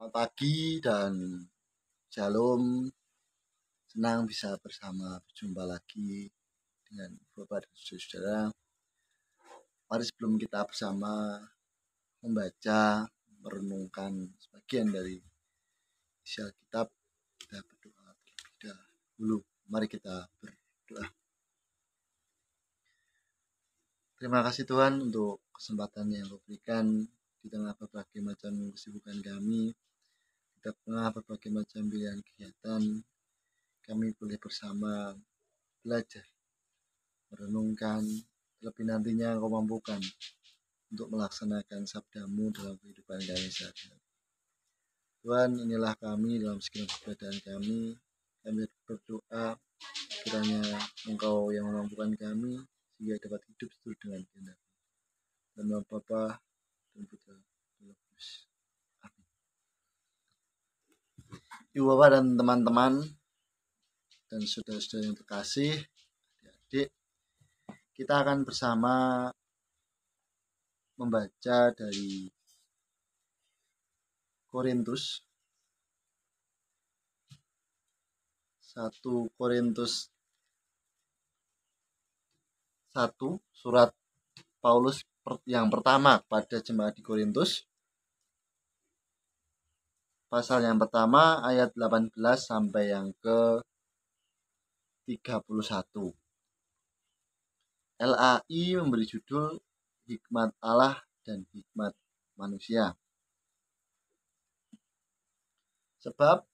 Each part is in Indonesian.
Selamat pagi dan shalom. Senang bisa berjumpa lagi dengan Bapak dan Saudara. Mari sebelum kita bersama membaca, merenungkan sebagian dari isi Alkitab, kita berdoa terlebih dahulu. Mari kita berdoa. Terima kasih Tuhan untuk kesempatan yang Kau berikan di tengah berbagai macam kesibukan kami, di tengah berbagai macam pilihan kegiatan. Kami boleh bersama belajar, merenungkan, terlebih nantinya Kau mampukan untuk melaksanakan sabdamu dalam kehidupan kami sehari-hari. Tuhan, inilah kami dalam segenap keberadaan kami. Kami berdoa kiranya Engkau yang memampukan kami sehingga dapat hidup seturut dengan kehendak. Dan nama Bapa dan Putra dan Roh Kudus. Amin. Ibu Bapak dan teman-teman dan saudara-saudara yang terkasih, adik-adik, kita akan bersama membaca dari Korintus 1 Korintus 1, surat Paulus yang pertama pada jemaat di Korintus, pasal yang pertama ayat 18 sampai yang ke 31. LAI memberi judul Hikmat Allah dan Hikmat Manusia. Sebab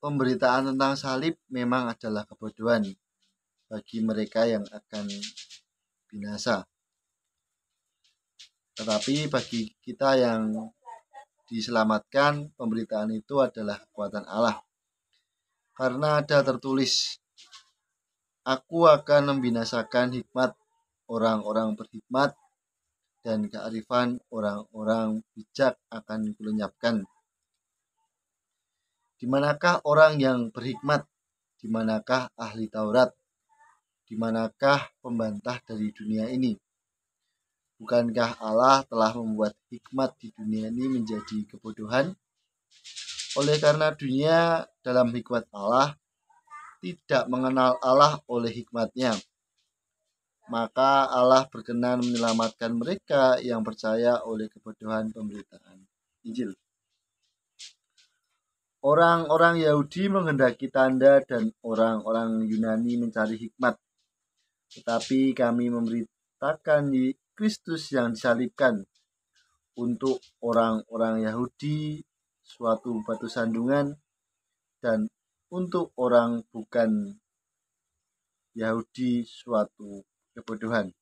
pemberitaan tentang salib memang adalah kebodohan bagi mereka yang akan binasa. Tetapi bagi kita yang diselamatkan, pemberitaan itu adalah kekuatan Allah. Karena ada tertulis, Aku akan membinasakan hikmat orang-orang berhikmat dan kearifan orang-orang bijak akan kulenyapkan. Di manakah orang yang berhikmat? Di manakah ahli Taurat? Di manakah pembantah dari dunia ini? Bukankah Allah telah membuat hikmat di dunia ini menjadi kebodohan? Oleh karena dunia dalam hikmat Allah tidak mengenal Allah oleh hikmatnya, maka Allah berkenan menyelamatkan mereka yang percaya oleh kebodohan pemberitaan Injil. Orang-orang Yahudi menghendaki tanda dan orang-orang Yunani mencari hikmat. Tetapi kami memberitakan di Kristus yang disalibkan. Untuk orang-orang Yahudi suatu batu sandungan, dan untuk orang bukan Yahudi suatu kebodohan.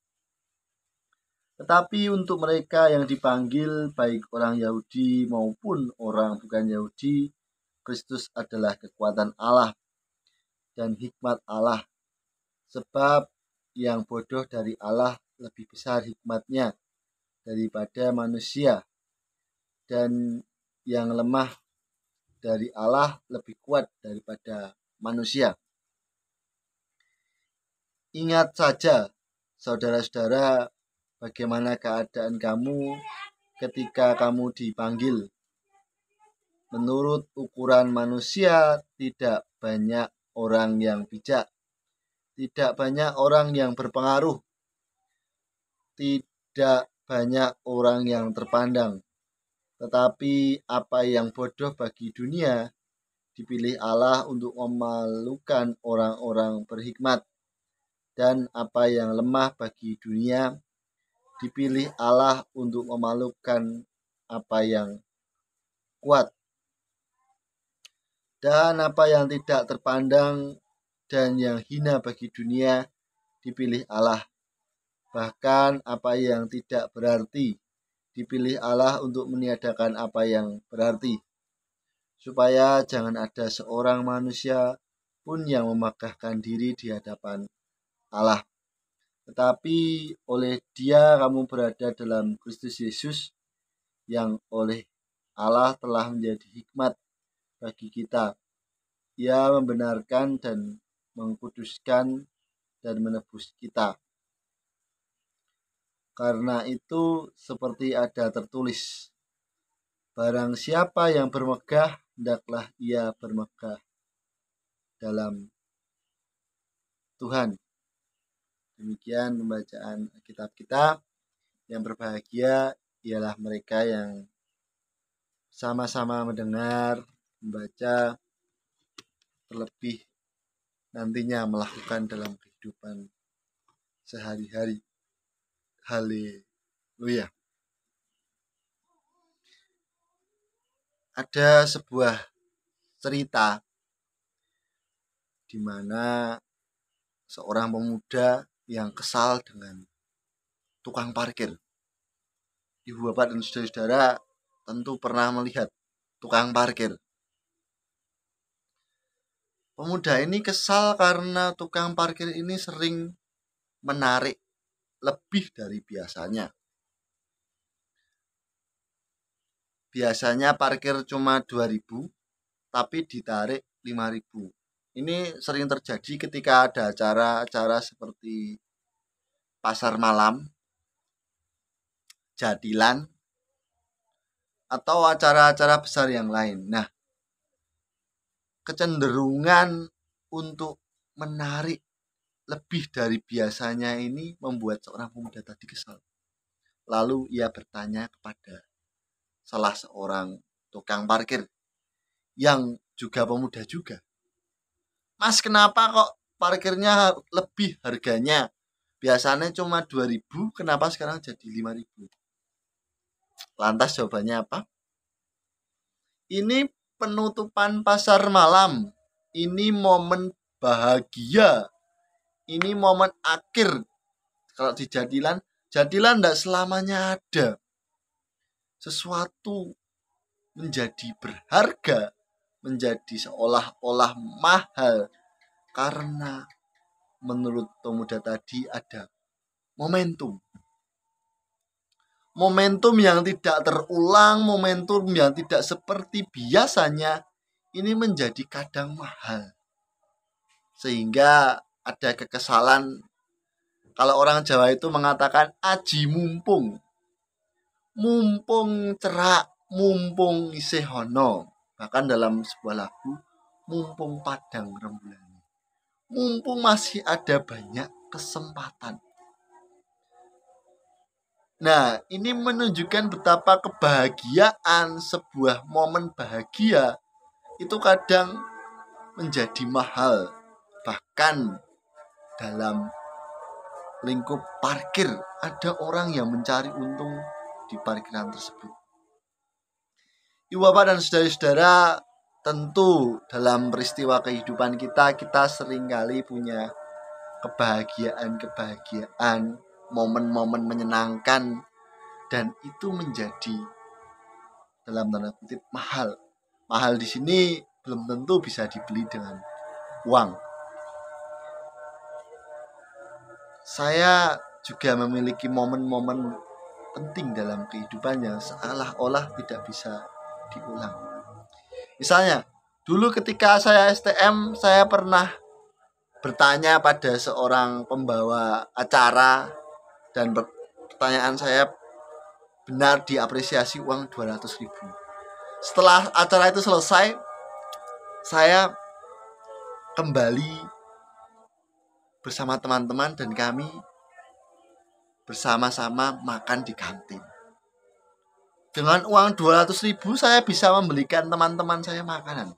Tetapi untuk mereka yang dipanggil, baik orang Yahudi maupun orang bukan Yahudi, Kristus adalah kekuatan Allah dan hikmat Allah. Sebab yang bodoh dari Allah lebih besar hikmatnya daripada manusia, dan yang lemah dari Allah lebih kuat daripada manusia. Ingat saja, saudara-saudara, bagaimana keadaan kamu ketika kamu dipanggil. Menurut ukuran manusia, tidak banyak orang yang bijak, tidak banyak orang yang berpengaruh, tidak banyak orang yang terpandang. Tetapi apa yang bodoh bagi dunia dipilih Allah untuk memalukan orang-orang berhikmat, dan apa yang lemah bagi dunia dipilih Allah untuk memalukan apa yang kuat, dan apa yang tidak terpandang dan yang hina bagi dunia dipilih Allah. Bahkan apa yang tidak berarti dipilih Allah untuk meniadakan apa yang berarti, supaya jangan ada seorang manusia pun yang memegahkan diri di hadapan Allah. Tetapi oleh Dia kamu berada dalam Kristus Yesus, yang oleh Allah telah menjadi hikmat bagi kita. Ia membenarkan dan mengkuduskan dan menebus kita. Karena itu seperti ada tertulis, Barang siapa yang bermegah, hendaklah ia bermegah dalam Tuhan. Demikian pembacaan kitab kita. Yang berbahagia ialah mereka yang sama-sama mendengar, membaca, terlebih nantinya melakukan dalam kehidupan sehari-hari. Haleluya. Ada sebuah cerita di mana seorang pemuda yang kesal dengan tukang parkir. Ibu bapak dan saudara-saudara tentu pernah melihat tukang parkir. Pemuda ini kesal karena tukang parkir ini sering menarik lebih dari biasanya. Biasanya parkir cuma 2.000, tapi ditarik 5.000. Ini sering terjadi ketika ada acara-acara seperti pasar malam, jadilan, atau acara-acara besar yang lain. Nah, kecenderungan untuk menarik lebih dari biasanya ini membuat seorang pemuda tadi kesal. Lalu ia bertanya kepada salah seorang tukang parkir yang juga pemuda juga. Mas, kenapa kok parkirnya lebih harganya? Biasanya cuma 2.000, kenapa sekarang jadi 5.000? Lantas jawabannya apa? Ini penutupan pasar malam. Ini momen bahagia. Ini momen akhir. Kalau di jadilan tidak selamanya ada. Sesuatu menjadi berharga, menjadi seolah-olah mahal, karena menurut pemuda tadi ada momentum. Momentum yang tidak terulang, momentum yang tidak seperti biasanya, ini menjadi kadang mahal. Sehingga ada kekesalan. Kalau orang Jawa itu mengatakan aji mumpung. Mumpung cerak, mumpung isih ono. Bahkan dalam sebuah lagu, mumpung padang rembulan. Mumpung masih ada banyak kesempatan. Nah, ini menunjukkan betapa kebahagiaan, sebuah momen bahagia itu kadang menjadi mahal. Bahkan dalam lingkup parkir ada orang yang mencari untung di parkiran tersebut. Ibu bapak dan saudara-saudara, tentu dalam peristiwa kehidupan kita seringkali punya kebahagiaan, momen-momen menyenangkan, dan itu menjadi dalam tanda kutip mahal. Mahal di sini belum tentu bisa dibeli dengan uang. Saya juga memiliki momen-momen penting dalam kehidupan yang seolah-olah tidak bisa diulang. Misalnya, dulu ketika saya STM, saya pernah bertanya pada seorang pembawa acara, dan pertanyaan saya benar diapresiasi uang 200.000. Setelah acara itu selesai, saya kembali bersama teman-teman dan kami bersama-sama makan di kantin. Dengan uang 200.000 saya bisa membelikan teman-teman saya makanan.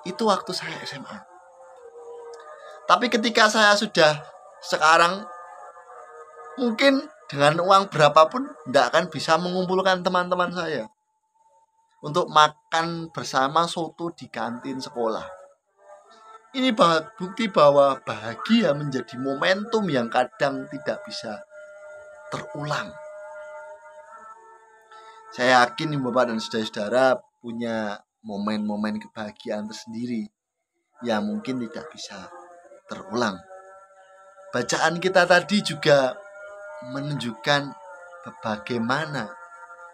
Itu waktu saya SMA. Tapi ketika saya sudah sekarang, mungkin dengan uang berapapun tidak akan bisa mengumpulkan teman-teman saya untuk makan bersama soto di kantin sekolah. Ini bukti bahwa bahagia menjadi momentum yang kadang tidak bisa terulang. Saya yakin ibu bapak dan saudara-saudara punya momen-momen kebahagiaan tersendiri yang mungkin tidak bisa terulang. Bacaan kita tadi juga menunjukkan bagaimana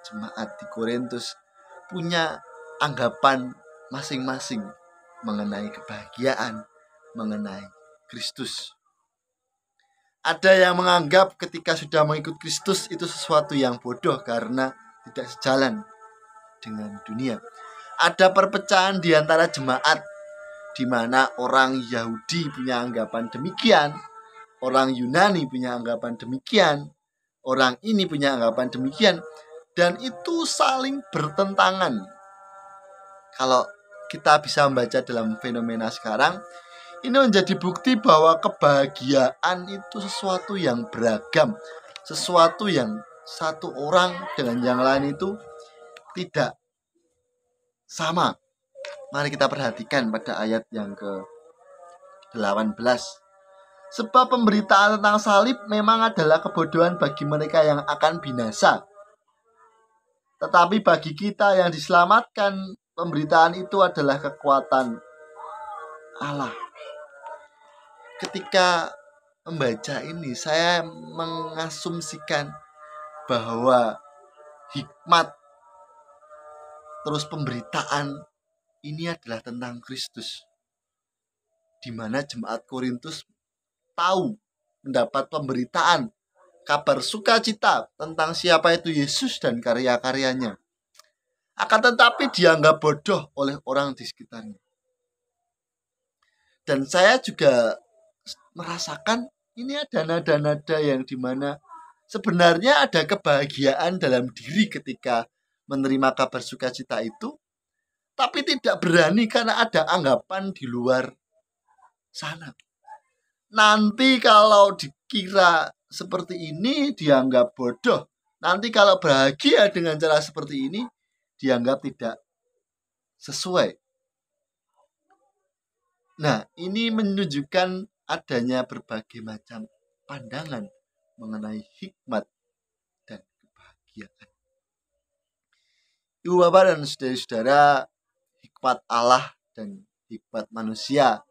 jemaat di Korintus punya anggapan masing-masing mengenai kebahagiaan, mengenai Kristus. Ada yang menganggap ketika sudah mengikut Kristus itu sesuatu yang bodoh karena tidak sejalan dengan dunia. Ada perpecahan di antara jemaat, di mana orang Yahudi punya anggapan demikian, orang Yunani punya anggapan demikian, orang ini punya anggapan demikian, dan itu saling bertentangan. Kalau kita bisa membaca dalam fenomena sekarang, ini menjadi bukti bahwa kebahagiaan itu sesuatu yang beragam, sesuatu yang satu orang dengan yang lain itu tidak sama. Mari kita perhatikan pada ayat yang ke-18. Sebab pemberitaan tentang salib memang adalah kebodohan bagi mereka yang akan binasa. Tetapi bagi kita yang diselamatkan, pemberitaan itu adalah kekuatan Allah. Ketika membaca ini, saya mengasumsikan bahwa hikmat terus pemberitaan ini adalah tentang Kristus, di mana jemaat Korintus tahu, mendapat pemberitaan, kabar sukacita tentang siapa itu Yesus dan karya-karyanya. Akan tetapi dianggap bodoh oleh orang di sekitarnya. Dan saya juga merasakan ini ada nada-nada yang dimana sebenarnya ada kebahagiaan dalam diri ketika menerima kabar sukacita itu, tapi tidak berani karena ada anggapan di luar sana. Nanti kalau dikira seperti ini dianggap bodoh. Nanti kalau bahagia dengan cara seperti ini dianggap tidak sesuai. Nah, ini menunjukkan adanya berbagai macam pandangan mengenai hikmat dan kebahagiaan. Ibu bapak dan saudara-saudara, hikmat Allah dan hikmat manusia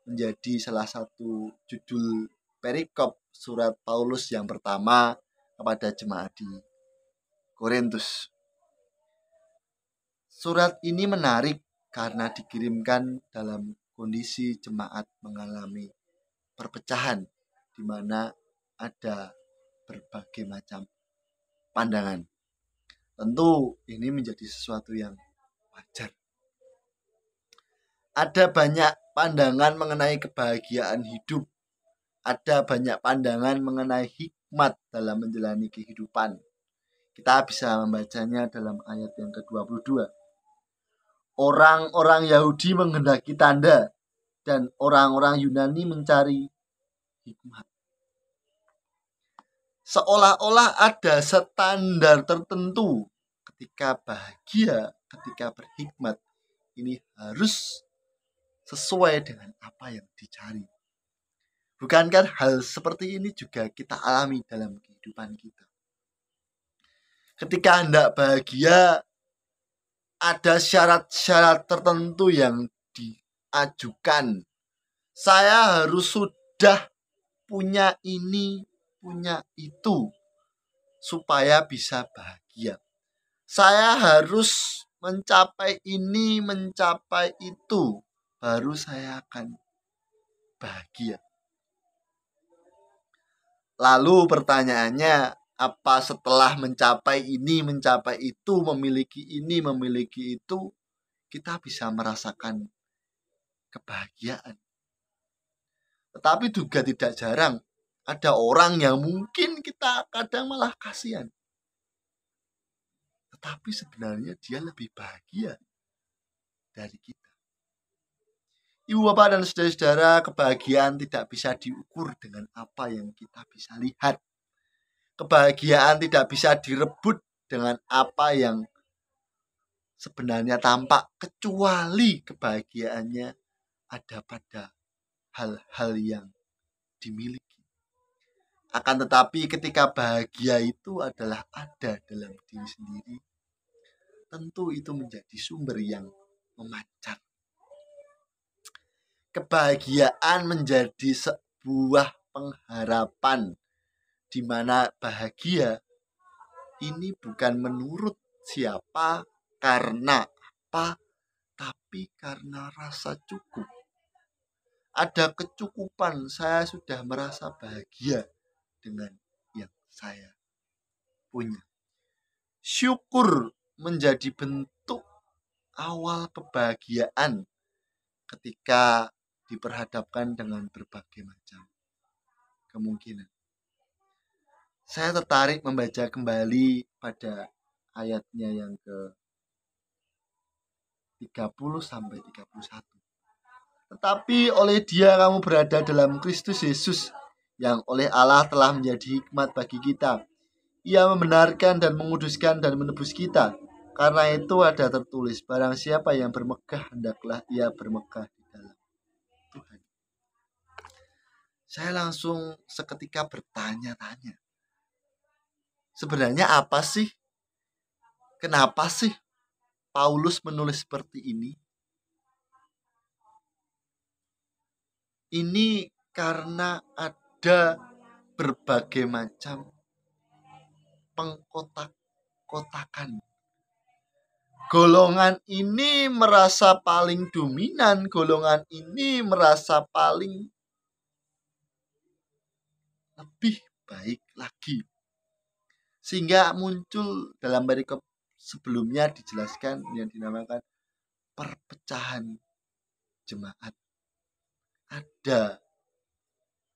menjadi salah satu judul perikop surat Paulus yang pertama kepada jemaat di Korintus. Surat ini menarik karena dikirimkan dalam kondisi jemaat mengalami perpecahan, di mana ada berbagai macam pandangan. Tentu ini menjadi sesuatu yang wajar. Ada banyak pandangan mengenai kebahagiaan hidup. Ada banyak pandangan mengenai hikmat dalam menjalani kehidupan. Kita bisa membacanya dalam ayat yang ke-22. Orang-orang Yahudi menghendaki tanda, dan orang-orang Yunani mencari hikmat. Seolah-olah ada standar tertentu ketika bahagia, ketika berhikmat. Ini harus sesuai dengan apa yang dicari. Bukankah hal seperti ini juga kita alami dalam kehidupan kita? Ketika hendak bahagia, ada syarat-syarat tertentu yang diajukan. Saya harus sudah punya ini, punya itu, supaya bisa bahagia. Saya harus mencapai ini, mencapai itu, baru saya akan bahagia. Lalu pertanyaannya, apa setelah mencapai ini, mencapai itu, memiliki ini, memiliki itu, kita bisa merasakan kebahagiaan? Tetapi juga tidak jarang ada orang yang mungkin kita kadang malah kasihan, tetapi sebenarnya dia lebih bahagia dari kita. Ibu bapak dan saudara-saudara, kebahagiaan tidak bisa diukur dengan apa yang kita bisa lihat. Kebahagiaan tidak bisa direbut dengan apa yang sebenarnya tampak, kecuali kebahagiaannya ada pada hal-hal yang dimiliki. Akan tetapi ketika bahagia itu adalah ada dalam diri sendiri, tentu itu menjadi sumber yang memancar. Kebahagiaan menjadi sebuah pengharapan, di mana bahagia ini bukan menurut siapa, karena apa, tapi karena rasa cukup. Ada kecukupan, saya sudah merasa bahagia dengan yang saya punya. Syukur menjadi bentuk awal kebahagiaan ketika diperhadapkan dengan berbagai macam kemungkinan. Saya tertarik membaca kembali pada ayatnya yang ke 30 sampai 31. Tetapi oleh Dia kamu berada dalam Kristus Yesus, yang oleh Allah telah menjadi hikmat bagi kita. Ia membenarkan dan menguduskan dan menebus kita. Karena itu ada tertulis, barang siapa yang bermegah, hendaklah ia bermegah di dalam Tuhan. Saya langsung seketika bertanya-tanya, sebenarnya apa sih? Kenapa sih Paulus menulis seperti ini? Ini karena ada berbagai macam pengkotak-kotakan. Golongan ini merasa paling dominan, golongan ini merasa paling lebih baik lagi. Sehingga muncul dalam perikop sebelumnya dijelaskan yang dinamakan perpecahan jemaat. Ada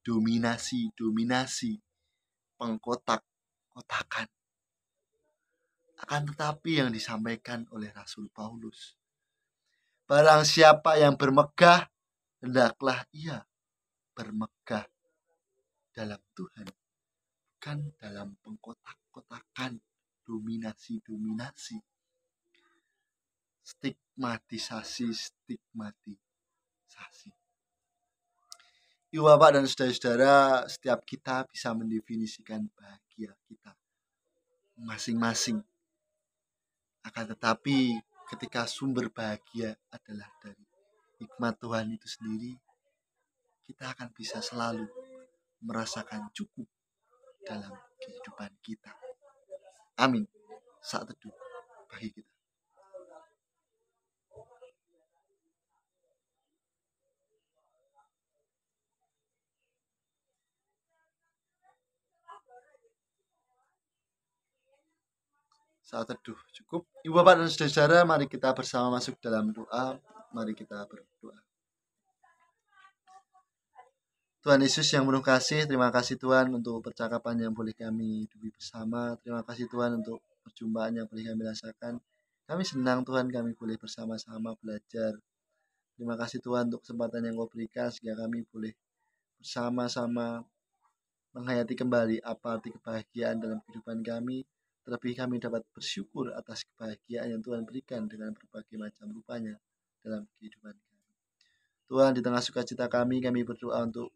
dominasi pengkotak-kotakan. Akan tetapi yang disampaikan oleh Rasul Paulus, barang siapa yang bermegah, hendaklah ia bermegah dalam Tuhan, bukan dalam pengkotak-kotakan, dominasi, stigmatisasi. Ibu bapak dan saudara-saudara, setiap kita bisa mendefinisikan bahagia kita masing-masing. Akan tetapi ketika sumber bahagia adalah dari hikmat Tuhan itu sendiri, kita akan bisa selalu merasakan cukup dalam kehidupan kita. Amin. Saat teduh bagi kita. Saat teduh cukup. Ibu bapak dan saudara-saudara, mari kita bersama masuk dalam doa. Mari kita berdoa. Tuhan Yesus yang penuh kasih, terima kasih Tuhan untuk percakapan yang boleh kami hidupi bersama. Terima kasih Tuhan untuk perjumpaan yang boleh kami rasakan. Kami senang Tuhan kami boleh bersama-sama belajar. Terima kasih Tuhan untuk kesempatan yang Kau berikan sehingga kami boleh bersama-sama menghayati kembali apa arti kebahagiaan dalam kehidupan kami. Terlebih kami dapat bersyukur atas kebahagiaan yang Tuhan berikan dengan berbagai macam rupanya dalam kehidupan kami. Tuhan, di tengah sukacita kami berdoa untuk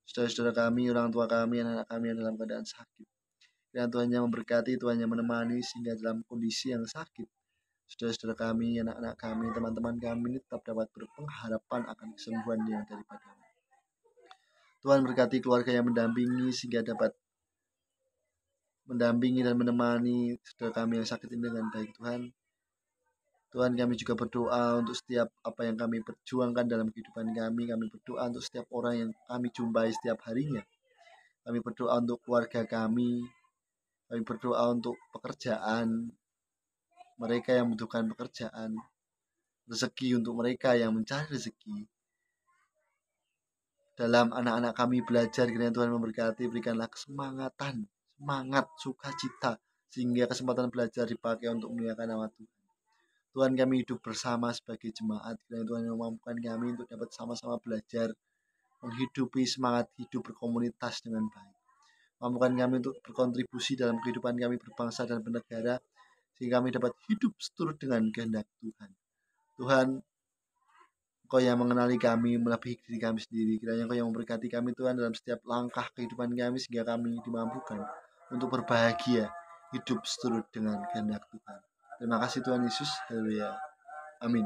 saudara-saudara kami, orang tua kami, anak-anak kami yang dalam keadaan sakit. Dan Tuhan yang memberkati, Tuhan yang menemani sehingga dalam kondisi yang sakit, saudara-saudara kami, anak-anak kami, teman-teman kami ini tetap dapat berpengharapan akan kesembuhan yang daripada-Mu. Tuhan berkati keluarga yang mendampingi sehingga dapat mendampingi dan menemani saudara kami yang sakit ini dengan baik Tuhan. Tuhan, kami juga berdoa untuk setiap apa yang kami perjuangkan dalam kehidupan kami. Kami berdoa untuk setiap orang yang kami jumpai setiap harinya. Kami berdoa untuk keluarga kami. Kami berdoa untuk pekerjaan, mereka yang membutuhkan pekerjaan, rezeki untuk mereka yang mencari rezeki. Dalam anak-anak kami belajar, kiranya Tuhan memberkati, berikanlah kesemangatan, semangat, sukacita, sehingga kesempatan belajar dipakai untuk memuliakan nama Tuhan. Tuhan, kami hidup bersama sebagai jemaat, kiranya Tuhan memampukan kami untuk dapat sama-sama belajar, menghidupi semangat hidup berkomunitas dengan baik. Mampukan kami untuk berkontribusi dalam kehidupan kami berbangsa dan bernegara, sehingga kami dapat hidup seturut dengan kehendak Tuhan. Tuhan, Engkau yang mengenali kami melebihi diri kami sendiri. Kiranya Engkau yang memberkati kami Tuhan dalam setiap langkah kehidupan kami, sehingga kami dimampukan untuk berbahagia, hidup seturut dengan kehendak Tuhan. Terima kasih Tuhan Yesus. Haleluya. Amin.